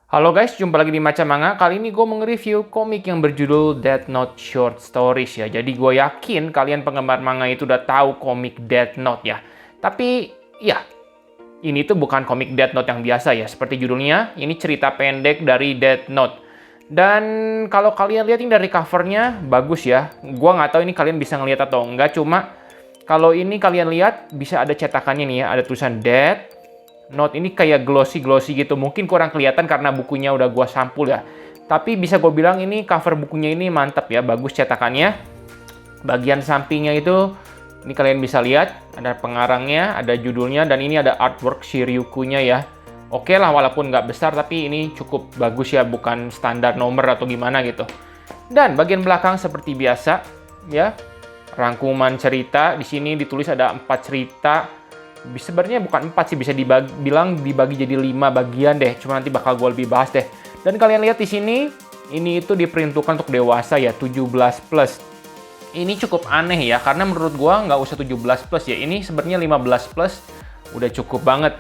Halo guys, jumpa lagi di Maca Manga. Kali ini gue mau nge-review komik yang berjudul Death Note Short Stories ya. Jadi gue yakin kalian penggemar manga itu udah tahu komik Death Note ya. Tapi ya, ini tuh bukan komik Death Note yang biasa ya. Seperti judulnya, ini cerita pendek dari Death Note. Dan kalau kalian lihat ini dari covernya, bagus ya. Gue nggak tahu ini kalian bisa ngeliat atau enggak. Cuma kalau ini kalian lihat, bisa ada cetakannya nih ya. Ada tulisan Death Note, ini kayak glossy gitu. Mungkin kurang kelihatan karena bukunya udah gua sampul ya. Tapi bisa gue bilang ini cover bukunya ini mantap ya, bagus cetakannya. Bagian sampingnya itu, ini kalian bisa lihat, ada pengarangnya, ada judulnya, dan ini ada artwork Shiryuku-nya ya. Oke lah, walaupun nggak besar, tapi ini cukup bagus ya, bukan standar nomor atau gimana gitu. Dan bagian belakang seperti biasa ya, rangkuman cerita. Di sini ditulis ada 4 cerita. Sebenarnya bukan 4 sih, bisa dibagi jadi 5 bagian deh. Cuma nanti bakal gue lebih bahas deh. Dan kalian lihat di sini, ini itu diperuntukkan untuk dewasa ya, 17+. Ini cukup aneh ya, karena menurut gue nggak usah 17+ ya. Ini sebenarnya 15+, udah cukup banget.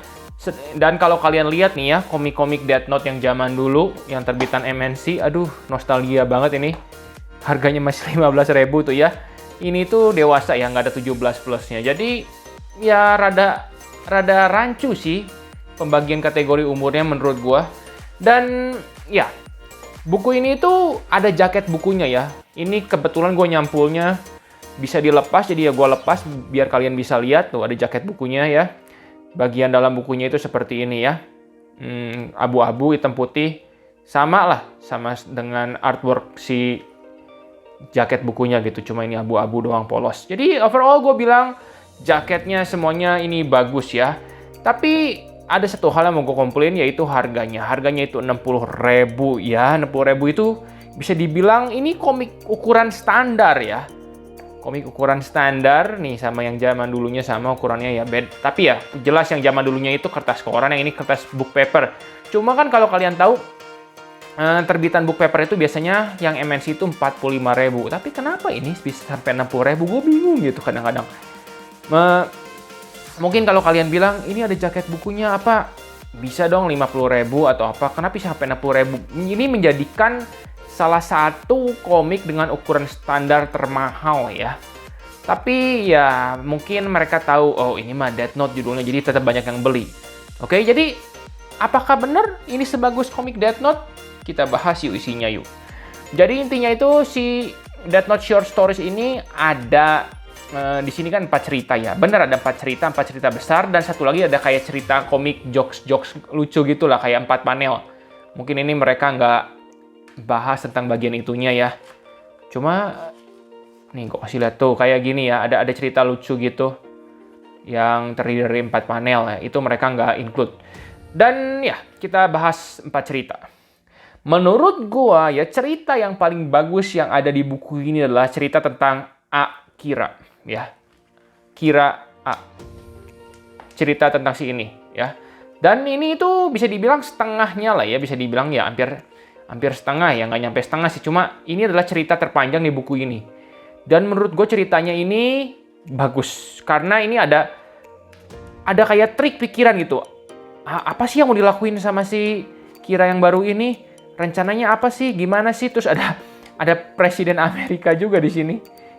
Dan kalau kalian lihat nih ya, komik-komik Death Note yang zaman dulu, yang terbitan MNC, aduh nostalgia banget ini. Harganya masih 15.000 tuh ya. Ini tuh dewasa ya, nggak ada 17+-nya. Jadi ya rada rancu sih pembagian kategori umurnya menurut gua. Dan ya, buku ini tuh ada jaket bukunya ya. Ini kebetulan gue nyampulnya bisa dilepas, jadi ya gua lepas biar kalian bisa lihat. Tuh ada jaket bukunya ya. Bagian dalam bukunya itu seperti ini ya. Abu-abu, hitam putih. Sama lah, sama dengan artwork si jaket bukunya gitu. Cuma ini abu-abu doang polos. Jadi overall gue bilang jaketnya semuanya ini bagus ya. Tapi ada satu hal yang mau gue komplain, yaitu harganya. Harganya itu 60.000 ya. 60.000 itu bisa dibilang ini komik ukuran standar ya. Komik ukuran standar nih, sama yang zaman dulunya sama ukurannya ya bed. Tapi ya jelas yang zaman dulunya itu kertas koran, yang ini kertas book paper. Cuma kan kalau kalian tahu, terbitan book paper itu biasanya yang MNC itu 45.000. Tapi kenapa ini bisa sampai 60.000? Gue bingung gitu kadang-kadang. Mungkin kalau kalian bilang ini ada jaket bukunya, apa bisa dong 50.000 atau apa, kenapa bisa sampai 60.000? Ini menjadikan salah satu komik dengan ukuran standar termahal ya. Tapi ya mungkin mereka tahu, oh ini mah Death Note judulnya, jadi tetap banyak yang beli. Oke, jadi apakah benar ini sebagus komik Death Note? Kita bahas yuk isinya yuk. Jadi intinya itu si Death Note Short Stories ini ada di sini kan 4 cerita ya. Bener ada 4 cerita besar, dan satu lagi ada kayak cerita komik jokes lucu gitu lah, kayak 4 panel. Mungkin ini mereka nggak bahas tentang bagian itunya ya. Cuma nih kok kasih lihat tuh kayak gini ya, ada cerita lucu gitu yang terdiri dari 4 panel ya. Itu mereka nggak include. Dan ya, kita bahas 4 cerita. Menurut gua ya, cerita yang paling bagus yang ada di buku ini adalah cerita tentang Akira ya. Kira A. Cerita tentang si ini ya. Dan ini itu bisa dibilang setengahnya lah ya, bisa dibilang ya hampir setengah ya, nggak nyampe setengah sih. Cuma ini adalah cerita terpanjang di buku ini. Dan menurut gue ceritanya ini bagus karena ini ada kayak trik pikiran gitu. Apa sih yang mau dilakuin sama si Kira yang baru ini? Rencananya apa sih? Gimana sih? Terus ada Presiden Amerika juga di sini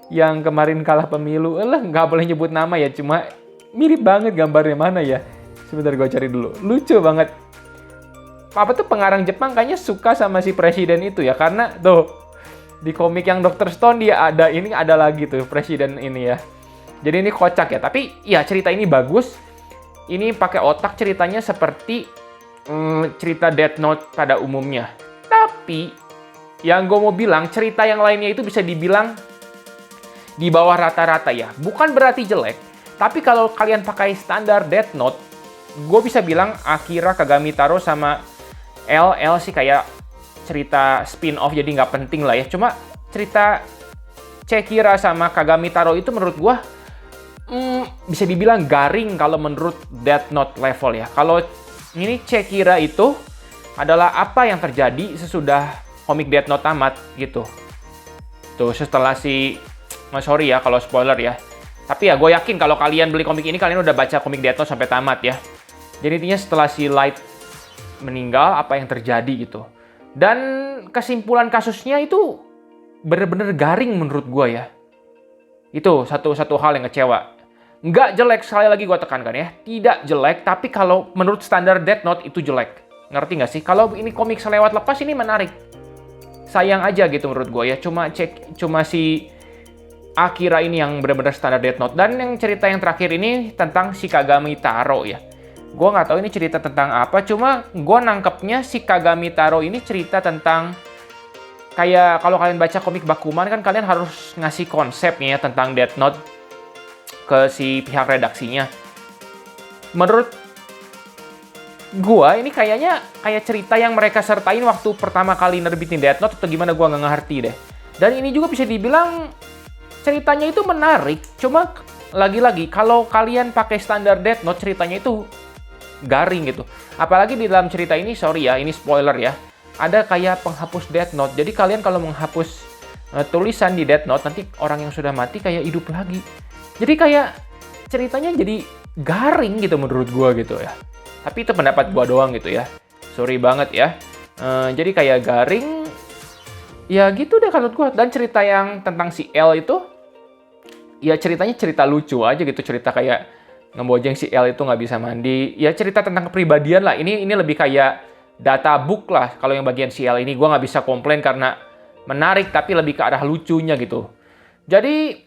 yang kemarin kalah pemilu. Nggak boleh nyebut nama ya, cuma mirip banget gambarnya. Mana ya? Sebentar gue cari dulu. Lucu banget. Apa tuh pengarang Jepang kayaknya suka sama si presiden itu ya, karena tuh di komik yang Dr. Stone dia ada, ini ada lagi tuh presiden ini ya. Jadi ini kocak ya, tapi ya cerita ini bagus. Ini pakai otak ceritanya seperti cerita Death Note pada umumnya. Tapi yang gue mau bilang, cerita yang lainnya itu bisa dibilang di bawah rata-rata ya. Bukan berarti jelek, tapi kalau kalian pakai standar Death Note, gue bisa bilang Akira Kagami Taro sama L sih kayak cerita spin-off, jadi nggak penting lah ya. Cuma cerita Chekira sama Kagami Taro itu menurut gue bisa dibilang garing kalau menurut Death Note level ya. Kalau ini Chekira itu adalah apa yang terjadi sesudah komik Death Note tamat gitu. Tuh setelah sorry ya kalau spoiler ya. Tapi ya gue yakin kalau kalian beli komik ini, kalian udah baca komik Death Note sampai tamat ya. Jadi intinya setelah si Light meninggal, apa yang terjadi gitu. Dan kesimpulan kasusnya itu bener-bener garing menurut gue ya. Itu satu hal yang kecewa. Nggak jelek, sekali lagi gue tekankan ya. Tidak jelek, tapi kalau menurut standar Death Note itu jelek. Ngerti nggak sih? Kalau ini komik selewat lepas ini menarik. Sayang aja gitu menurut gue ya. Cuma si Akira ini yang benar-benar standar Death Note. Dan yang cerita yang terakhir ini tentang si Kagami Taro ya. Gue nggak tahu ini cerita tentang apa, cuma gue nangkepnya si Kagami Taro ini cerita tentang kayak kalau kalian baca komik Bakuman kan kalian harus ngasih konsepnya ya tentang Death Note ke si pihak redaksinya. Menurut gue ini kayaknya kayak cerita yang mereka sertain waktu pertama kali nerbitin Death Note atau gimana, gue nggak ngerti deh. Dan ini juga bisa dibilang ceritanya itu menarik, cuma lagi-lagi kalau kalian pakai standar Death Note ceritanya itu garing gitu. Apalagi di dalam cerita ini, sorry ya, ini spoiler ya. Ada kayak penghapus Death Note. Jadi kalian kalau menghapus tulisan di Death Note, nanti orang yang sudah mati kayak hidup lagi. Jadi kayak ceritanya jadi garing gitu menurut gua gitu ya. Tapi itu pendapat gua doang gitu ya. Sorry banget ya. Jadi kayak garing. Ya gitu deh menurut gua. Dan cerita yang tentang si L itu, ya ceritanya cerita lucu aja gitu. Cerita kayak ngebojeng si L itu nggak bisa mandi. Ya cerita tentang kepribadian lah. Ini lebih kayak data book lah. Kalau yang bagian si L ini gue nggak bisa komplain karena menarik, tapi lebih ke arah lucunya gitu. Jadi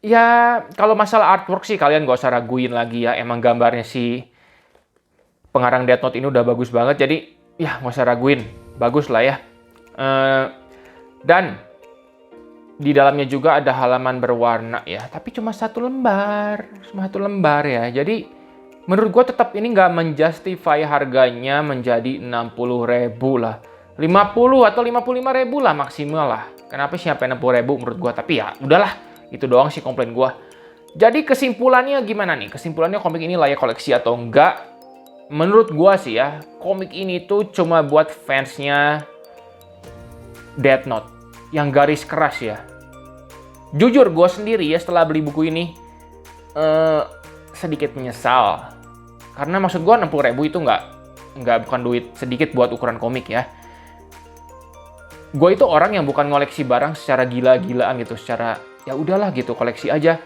ya kalau masalah artwork sih kalian gak usah raguin lagi ya. Emang gambarnya si pengarang Death Note ini udah bagus banget. Jadi ya nggak usah raguin, bagus lah ya. Dan di dalamnya juga ada halaman berwarna ya, tapi cuma satu lembar ya. Jadi menurut gue tetap ini nggak menjustify harganya menjadi 60.000 lah. 50 atau 55.000 lah maksimal lah. Kenapa sih sampai 60.000 menurut gue? Tapi ya udahlah, itu doang sih komplain gue. Jadi kesimpulannya gimana nih? Kesimpulannya komik ini layak koleksi atau enggak? Menurut gue sih ya, komik ini tuh cuma buat fansnya Death Note yang garis keras ya. Jujur gue sendiri ya setelah beli buku ini sedikit menyesal. Karena maksud gue 60.000 itu bukan duit sedikit buat ukuran komik ya. Gue itu orang yang bukan ngoleksi barang secara gila-gilaan gitu, secara ya udahlah gitu koleksi aja.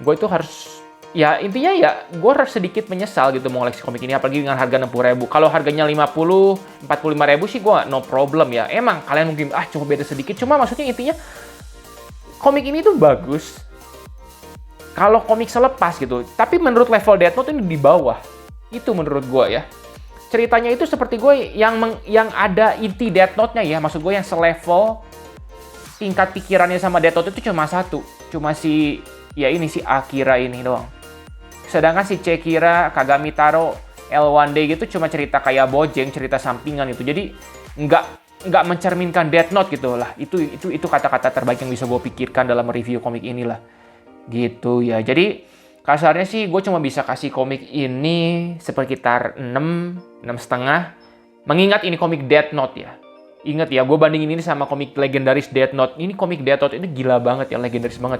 Gue itu harus ya intinya ya gue sedikit menyesal gitu mau ngoleksi komik ini, apalagi dengan harga 60.000. Kalau harganya 50, 45.000 sih gue no problem ya. Emang kalian mungkin cuma beda sedikit, cuma maksudnya intinya komik ini tuh bagus. Kalau komik selepas gitu, tapi menurut level Death Note ini di bawah. Itu menurut gue ya. Ceritanya itu seperti gue yang ada inti Death Note-nya ya. Maksud gue yang selevel tingkat pikirannya sama Death Note itu cuma satu. Cuma si Akira ini doang. Sedangkan si Chekira, Kagami Taro, L1D gitu cuma cerita kayak bojeng, cerita sampingan gitu. Jadi nggak mencerminkan Death Note gitu lah. Itu kata-kata terbaik yang bisa gue pikirkan dalam review komik inilah. Gitu ya. Jadi kasarnya sih gue cuma bisa kasih komik ini sekitar 6,5. Mengingat ini komik Death Note ya. Ingat ya, gue bandingin ini sama komik legendaris Death Note. Ini komik Death Note ini gila banget ya, legendaris banget.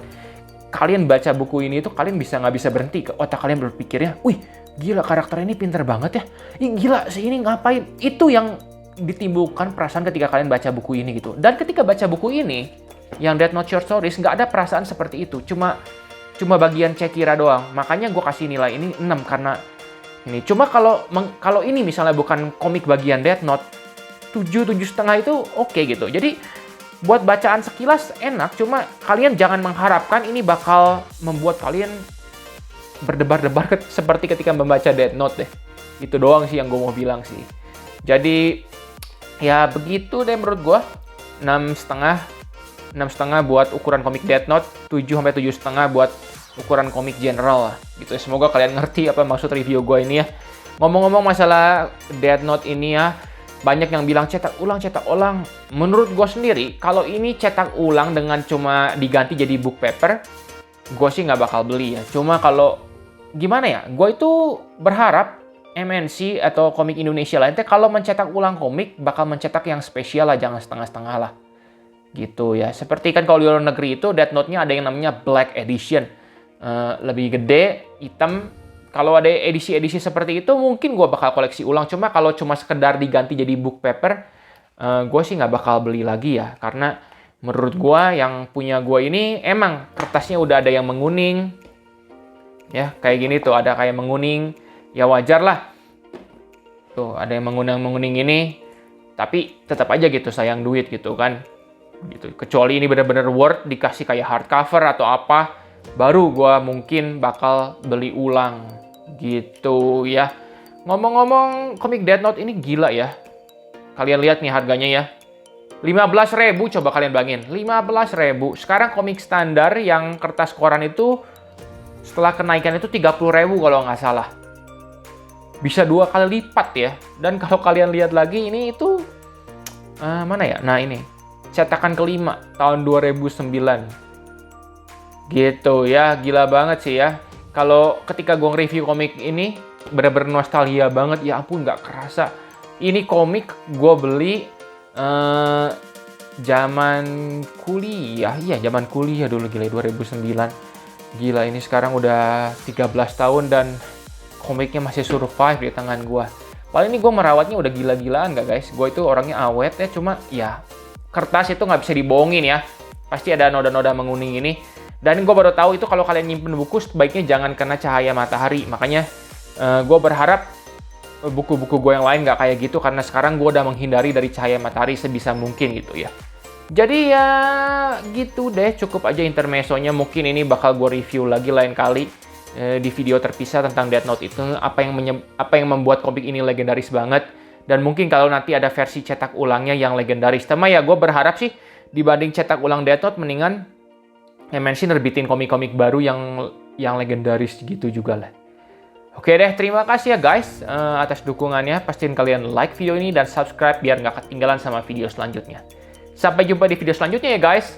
Kalian baca buku ini tuh kalian nggak bisa berhenti. Otak kalian berpikirnya, wih gila karakter ini pinter banget ya. Ih gila si ini ngapain. Itu yang ditimbulkan perasaan ketika kalian baca buku ini gitu. Dan ketika baca buku ini, yang Death Note Short Stories, nggak ada perasaan seperti itu. Cuma bagian Chekira doang. Makanya gue kasih nilai ini 6 karena ini. Cuma kalau ini misalnya bukan komik bagian Death Note, 7,5 itu oke gitu. Jadi buat bacaan sekilas enak, cuma kalian jangan mengharapkan ini bakal membuat kalian berdebar-debar seperti ketika membaca Death Note deh. Itu doang sih yang gue mau bilang sih. Jadi ya begitu deh menurut gue. 6,5 buat ukuran komik Death Note, 7-7,5 buat ukuran komik general lah. Gitu. Semoga kalian ngerti apa maksud review gue ini ya. Ngomong-ngomong masalah Death Note ini ya, banyak yang bilang cetak ulang. Menurut gue sendiri, kalau ini cetak ulang dengan cuma diganti jadi book paper, gue sih nggak bakal beli ya. Cuma kalau gimana ya, gue itu berharap MNC atau komik Indonesia lainnya kalau mencetak ulang komik bakal mencetak yang spesial lah, jangan setengah-setengah lah. Gitu ya. Seperti kan kalau di luar negeri itu Death Note-nya ada yang namanya Black Edition. Lebih gede, hitam, Kalau ada edisi-edisi seperti itu, mungkin gue bakal koleksi ulang. Cuma kalau cuma sekedar diganti jadi book paper, gue sih nggak bakal beli lagi ya. Karena menurut gue, yang punya gue ini, emang kertasnya udah ada yang menguning. Ya, kayak gini tuh, ada kayak menguning. Ya wajar lah. Tuh, ada yang menguning-menguning ini. Tapi tetap aja gitu, sayang duit gitu kan. Gitu. Kecuali ini bener-bener worth, dikasih kayak hardcover atau apa, baru gue mungkin bakal beli ulang. Gitu ya. Ngomong-ngomong, komik Death Note ini gila ya. Kalian lihat nih harganya ya. 15.000, coba kalian bayangin. 15.000. Sekarang komik standar yang kertas koran itu setelah kenaikan itu 30.000 kalau nggak salah. Bisa 2 kali lipat ya. Dan kalau kalian lihat lagi ini itu mana ya? Nah ini cetakan kelima tahun 2009. Gitu ya, gila banget sih ya. Kalau ketika gue nge-review komik ini, bener-bener nostalgia banget. Ya ampun, nggak kerasa. Ini komik gue beli zaman kuliah. Iya, zaman kuliah dulu, gila, 2009. Gila, ini sekarang udah 13 tahun dan komiknya masih survive di tangan gue. Paling ini gue merawatnya udah gila-gilaan nggak guys? Gue itu orangnya awet ya, cuma ya kertas itu nggak bisa dibohongin ya. Pasti ada noda-noda menguning ini. Dan gue baru tahu itu kalau kalian nyimpen buku sebaiknya jangan kena cahaya matahari. Makanya gue berharap buku-buku gue yang lain nggak kayak gitu, karena sekarang gue udah menghindari dari cahaya matahari sebisa mungkin gitu ya. Jadi ya gitu deh, cukup aja intermezzonya. Mungkin ini bakal gue review lagi lain kali di video terpisah tentang Death Note itu, apa yang membuat komik ini legendaris banget. Dan mungkin kalau nanti ada versi cetak ulangnya yang legendaris. Tapi ya gue berharap sih dibanding cetak ulang Death Note, mendingan MNC nerbitin komik-komik baru yang legendaris gitu juga lah. Oke deh, terima kasih ya guys atas dukungannya. Pastiin kalian like video ini dan subscribe biar nggak ketinggalan sama video selanjutnya. Sampai jumpa di video selanjutnya ya guys.